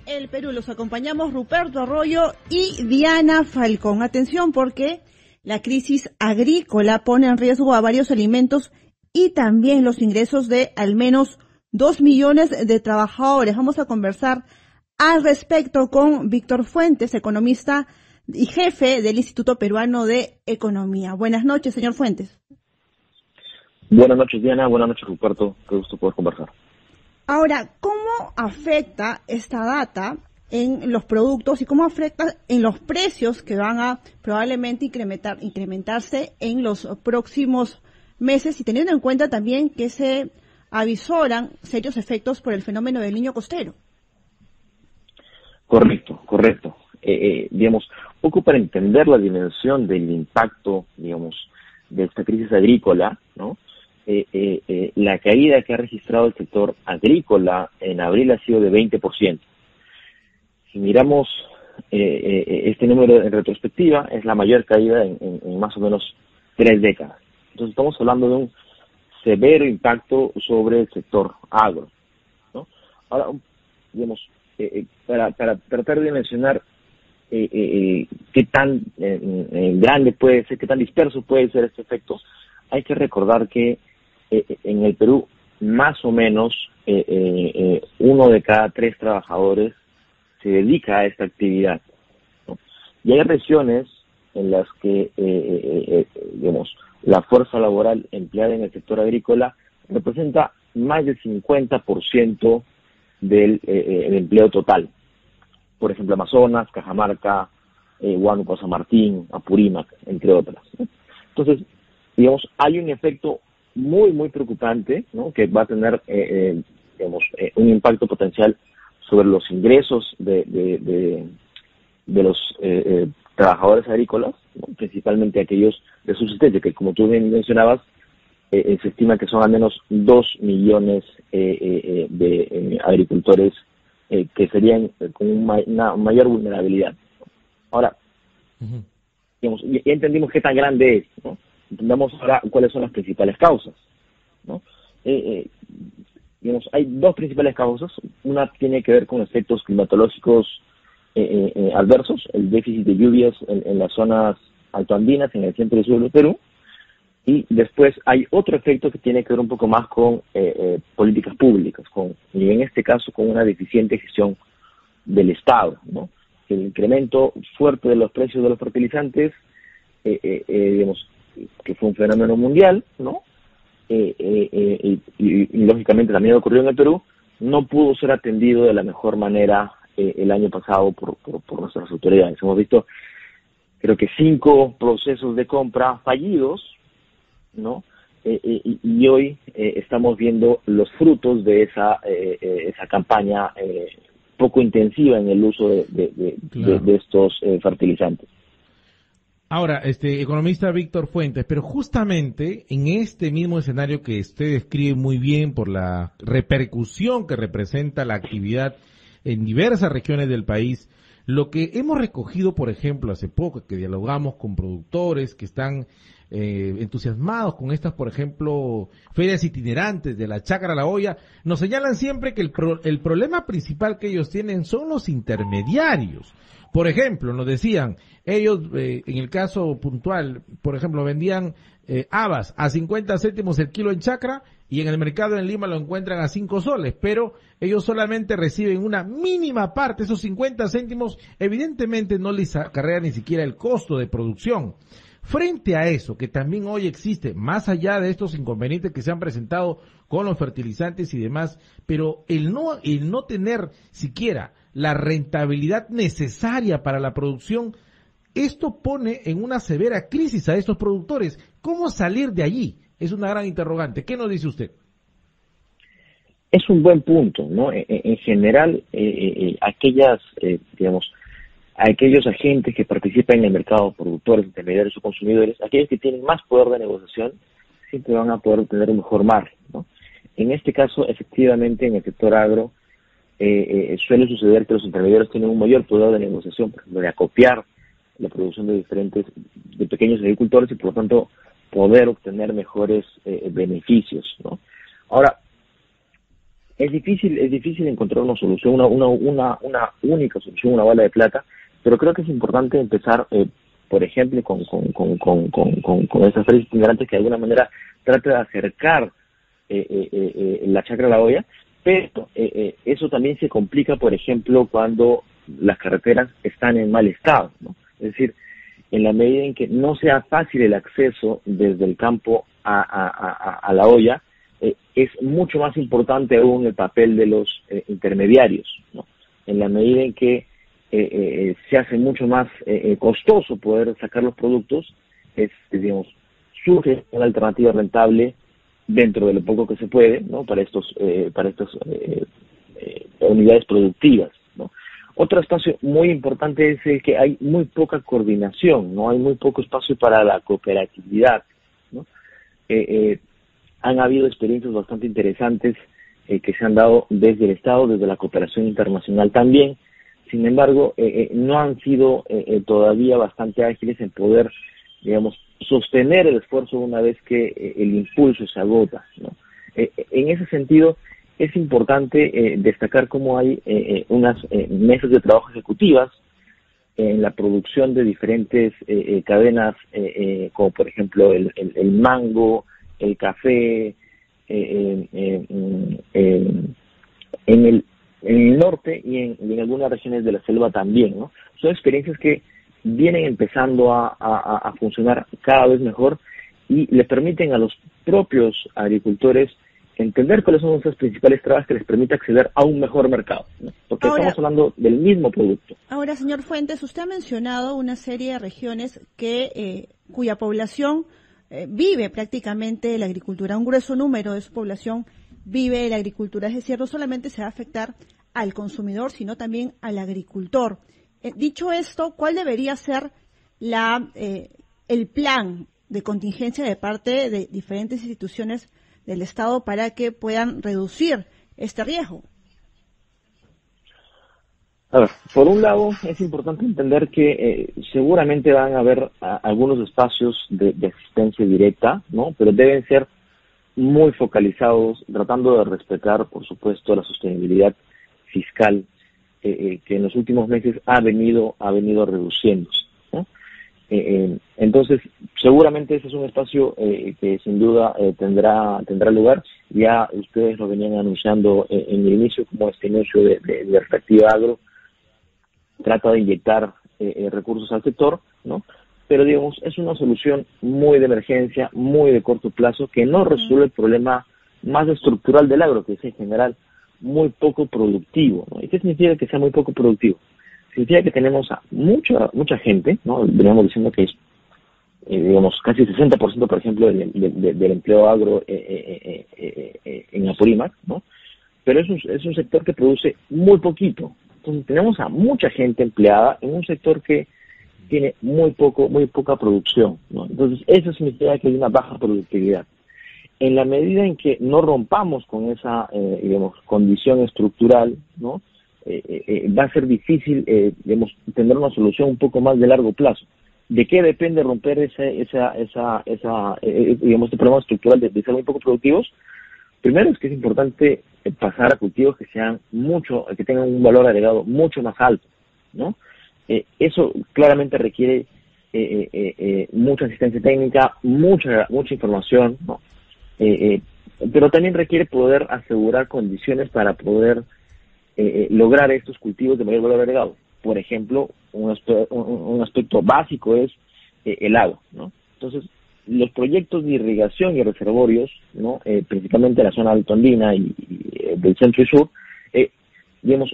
el Perú. Los acompañamos Ruperto Arroyo y Diana Falcón. Atención, porque la crisis agrícola pone en riesgo a varios alimentos y también los ingresos de al menos 2 millones de trabajadores. Vamos a conversar al respecto con Víctor Fuentes, economista y jefe del Instituto Peruano de Economía. Buenas noches, señor Fuentes. Buenas noches, Diana. Buenas noches, Ruperto. Qué gusto poder conversar. Ahora, ¿cómo afecta esta data en los productos y cómo afecta en los precios que van a probablemente incrementarse en los próximos meses, y teniendo en cuenta también que se avisoran serios efectos por el fenómeno del Niño costero? Correcto. Digamos, poco para entender la dimensión del impacto, digamos, de esta crisis agrícola, ¿no? La caída que ha registrado el sector agrícola en abril ha sido de 20%. Si miramos este número en retrospectiva, es la mayor caída en más o menos 3 décadas. Entonces estamos hablando de un severo impacto sobre el sector agro, ¿no? Ahora, digamos, para tratar de mencionar qué tan grande puede ser, qué tan disperso puede ser este efecto, hay que recordar que en el Perú, más o menos, 1 de cada 3 trabajadores se dedica a esta actividad, ¿no? Y hay regiones en las que, digamos, la fuerza laboral empleada en el sector agrícola representa más del 50% del empleo total. Por ejemplo, Amazonas, Cajamarca, Huánuco, San Martín, Apurímac, entre otras, ¿no? Entonces, digamos, hay un efecto muy preocupante, ¿no? Que va a tener, digamos, un impacto potencial sobre los ingresos de los trabajadores agrícolas, ¿no? Principalmente aquellos de subsistencia, que como tú bien mencionabas, se estima que son al menos 2 millones de agricultores que serían con una mayor vulnerabilidad. Ahora, digamos, ya entendimos qué tan grande es, ¿no? Entendamos ahora cuáles son las principales causas, ¿no? Digamos, hay 2 principales causas. Una tiene que ver con efectos climatológicos adversos, el déficit de lluvias en las zonas altoandinas, en el centro y sur del Perú. Y después hay otro efecto que tiene que ver un poco más con políticas públicas, y en este caso con una deficiente gestión del Estado, ¿no? El incremento fuerte de los precios de los fertilizantes, digamos, que fue un fenómeno mundial, ¿no? Y lógicamente también ocurrió en el Perú, no pudo ser atendido de la mejor manera el año pasado por nuestras autoridades. Hemos visto, creo que 5 procesos de compra fallidos, ¿no? Y hoy estamos viendo los frutos de esa campaña poco intensiva en el uso de estos fertilizantes. Ahora, economista Víctor Fuentes, pero justamente en este mismo escenario que usted describe muy bien por la repercusión que representa la actividad en diversas regiones del país, lo que hemos recogido, por ejemplo, hace poco, que dialogamos con productores que están entusiasmados con estas, por ejemplo, ferias itinerantes de la Chácara a la Olla, nos señalan siempre que el problema principal que ellos tienen son los intermediarios. Por ejemplo, nos decían, ellos, en el caso puntual, por ejemplo, vendían habas a 50 céntimos el kilo en Chacra, y en el mercado en Lima lo encuentran a 5 soles, pero ellos solamente reciben una mínima parte. Esos 50 céntimos evidentemente no les acarrea ni siquiera el costo de producción. Frente a eso, que también hoy existe, más allá de estos inconvenientes que se han presentado con los fertilizantes y demás, pero el no tener siquiera la rentabilidad necesaria para la producción, esto pone en una severa crisis a estos productores. ¿Cómo salir de allí? Es una gran interrogante. ¿Qué nos dice usted? Es un buen punto, ¿no? En general, aquellos agentes que participan en el mercado, productores, intermediarios o consumidores, aquellos que tienen más poder de negociación, siempre van a poder obtener un mejor margen, ¿no? En este caso, efectivamente, en el sector agro, suele suceder que los intermediarios tienen un mayor poder de negociación, por ejemplo, de acopiar la producción de pequeños agricultores y, por lo tanto, poder obtener mejores beneficios, ¿no? Ahora, es difícil encontrar una solución, una única solución, una bala de plata, pero creo que es importante empezar, por ejemplo, con esas tres integrantes que de alguna manera trata de acercar la chacra a la olla, pero eso también se complica, por ejemplo, cuando las carreteras están en mal estado, ¿no? Es decir, en la medida en que no sea fácil el acceso desde el campo a la olla, es mucho más importante aún el papel de los intermediarios, ¿no? En la medida en que se hace mucho más costoso poder sacar los productos, digamos, surge una alternativa rentable dentro de lo poco que se puede, ¿no? Para estas unidades productivas, ¿no? Otro espacio muy importante es el que hay muy poca coordinación, ¿no? Hay muy poco espacio para la cooperatividad, ¿no? Han habido experiencias bastante interesantes que se han dado desde el Estado, desde la cooperación internacional también. Sin embargo, no han sido todavía bastante ágiles en poder, digamos, sostener el esfuerzo una vez que el impulso se agota, ¿no? En ese sentido, es importante destacar cómo hay unas mesas de trabajo ejecutivas en la producción de diferentes cadenas, como por ejemplo el mango, el café, en el norte y en algunas regiones de la selva también, ¿no? Son experiencias que vienen empezando a funcionar cada vez mejor y le permiten a los propios agricultores entender cuáles son esas principales trabas que les permite acceder a un mejor mercado, ¿no? Porque estamos hablando del mismo producto. Ahora, señor Fuentes, usted ha mencionado una serie de regiones cuya población vive prácticamente la agricultura. Un grueso número de su población vive de la agricultura, es decir, no solamente se va a afectar al consumidor, sino también al agricultor. Dicho esto, ¿cuál debería ser el plan de contingencia de parte de diferentes instituciones del Estado para que puedan reducir este riesgo? A ver, por un lado es importante entender que seguramente van a haber algunos espacios de asistencia directa, ¿no? Pero deben ser muy focalizados, tratando de respetar, por supuesto, la sostenibilidad fiscal que en los últimos meses ha venido reduciéndose, ¿no? Entonces, seguramente ese es un espacio que sin duda tendrá lugar. Ya ustedes lo venían anunciando en el inicio, como este inicio de Reactiva Agro trata de inyectar recursos al sector, ¿no? Pero digamos, es una solución muy de emergencia, muy de corto plazo, que no resuelve el problema más estructural del agro, que es en general muy poco productivo, ¿no? ¿Y qué significa que sea muy poco productivo? Significa que tenemos a mucha gente, ¿no? Veníamos diciendo que es, digamos, casi 60%, por ejemplo, del empleo agro en Apurímac, ¿no? Pero es un sector que produce muy poquito. Entonces tenemos a mucha gente empleada en un sector que tiene muy poca producción, ¿no? Entonces eso significa que hay una baja productividad. En la medida en que no rompamos con esa, digamos, condición estructural, ¿no? Va a ser difícil, digamos, tener una solución un poco más de largo plazo. ¿De qué depende romper digamos, este problema estructural de ser muy poco productivos? Primero es que es importante pasar a cultivos que tengan un valor agregado mucho más alto, ¿no? Eso claramente requiere mucha asistencia técnica, mucha información, ¿no? Pero también requiere poder asegurar condiciones para poder lograr estos cultivos de mayor valor agregado. Por ejemplo, un aspecto básico es el agua, ¿no? Entonces, los proyectos de irrigación y reservorios, ¿no? Principalmente en la zona altoandina y del centro y sur, digamos,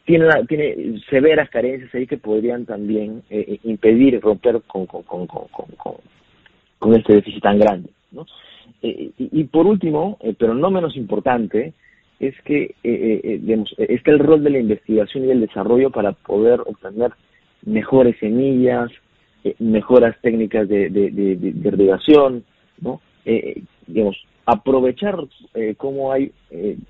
tiene severas carencias ahí que podrían también impedir romper con este déficit tan grande, ¿no? Y por último, pero no menos importante, es que digamos, está el rol de la investigación y el desarrollo para poder obtener mejores semillas, mejoras técnicas de irrigación, ¿no? Digamos, aprovechar cómo hay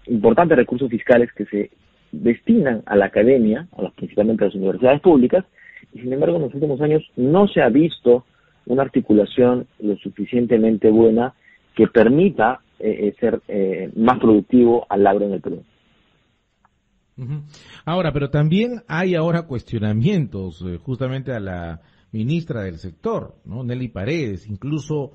importantes recursos fiscales que se destinan a la academia, principalmente a las universidades públicas, y sin embargo en los últimos años no se ha visto una articulación lo suficientemente buena que permita ser más productivo al agro en el Perú. Ahora, pero también hay ahora cuestionamientos justamente a la ministra del sector, ¿no? Nelly Paredes, incluso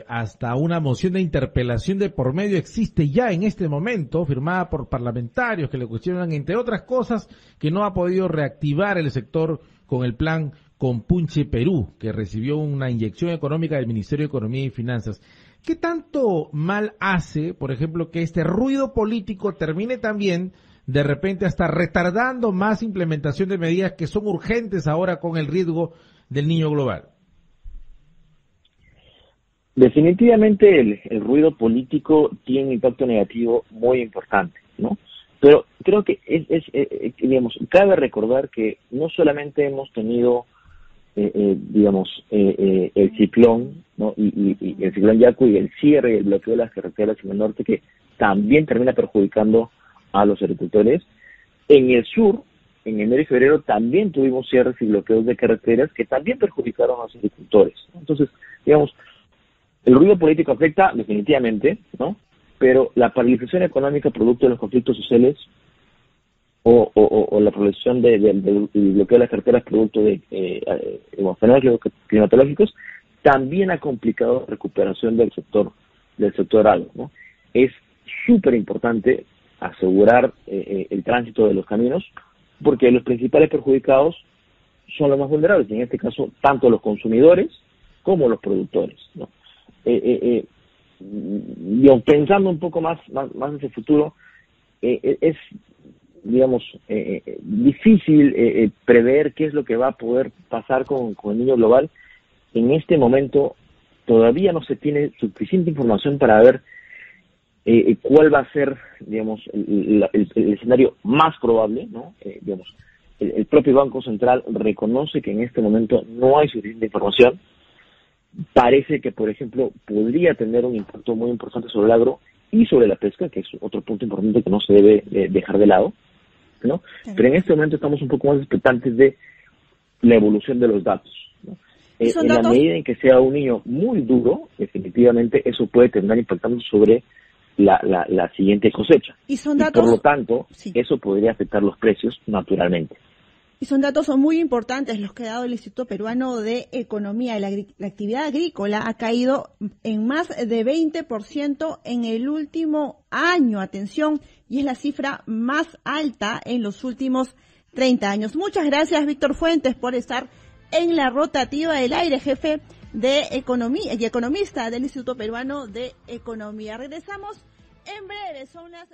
hasta una moción de interpelación de por medio existe ya en este momento, firmada por parlamentarios que le cuestionan, entre otras cosas, que no ha podido reactivar el sector con el plan Compunche Perú, que recibió una inyección económica del Ministerio de Economía y Finanzas. ¿Qué tanto mal hace, por ejemplo, que este ruido político termine también de repente hasta retardando más implementación de medidas que son urgentes ahora con el riesgo del niño global? Definitivamente el ruido político tiene un impacto negativo muy importante, ¿no? Pero creo que digamos, cabe recordar que no solamente hemos tenido, el ciclón, ¿no? Y el ciclón Yaku y el cierre y el bloqueo de las carreteras en el norte, que también termina perjudicando a los agricultores. En el sur, en enero y febrero, también tuvimos cierres y bloqueos de carreteras que también perjudicaron a los agricultores, ¿no? Entonces, digamos, el ruido político afecta definitivamente, ¿no? Pero la paralización económica producto de los conflictos sociales o la progresión del bloqueo de las carreteras producto de fenómenos climatológicos también ha complicado la recuperación del sector agro, ¿no? Es súper importante asegurar el tránsito de los caminos, porque los principales perjudicados son los más vulnerables, y en este caso tanto los consumidores como los productores, ¿no? Pensando un poco más hacia el futuro, es, digamos, difícil prever qué es lo que va a poder pasar con el niño global. En este momento todavía no se tiene suficiente información para ver cuál va a ser, digamos, el escenario más probable, ¿no? Digamos, el propio Banco Central reconoce que en este momento no hay suficiente información. Parece que, por ejemplo, podría tener un impacto muy importante sobre el agro y sobre la pesca, que es otro punto importante que no se debe dejar de lado, ¿no? Pero en este momento estamos un poco más expectantes de la evolución de los datos, ¿no? En la medida en que sea un niño muy duro, definitivamente eso puede terminar impactando sobre la siguiente cosecha. Y son datos, por lo tanto, sí, eso podría afectar los precios naturalmente. Y son datos muy importantes los que ha dado el Instituto Peruano de Economía. La actividad agrícola ha caído en más de 20% en el último año. Atención, y es la cifra más alta en los últimos 30 años. Muchas gracias, Víctor Fuentes, por estar en la rotativa del aire, jefe de Economía y economista del Instituto Peruano de Economía. Regresamos en breve, son las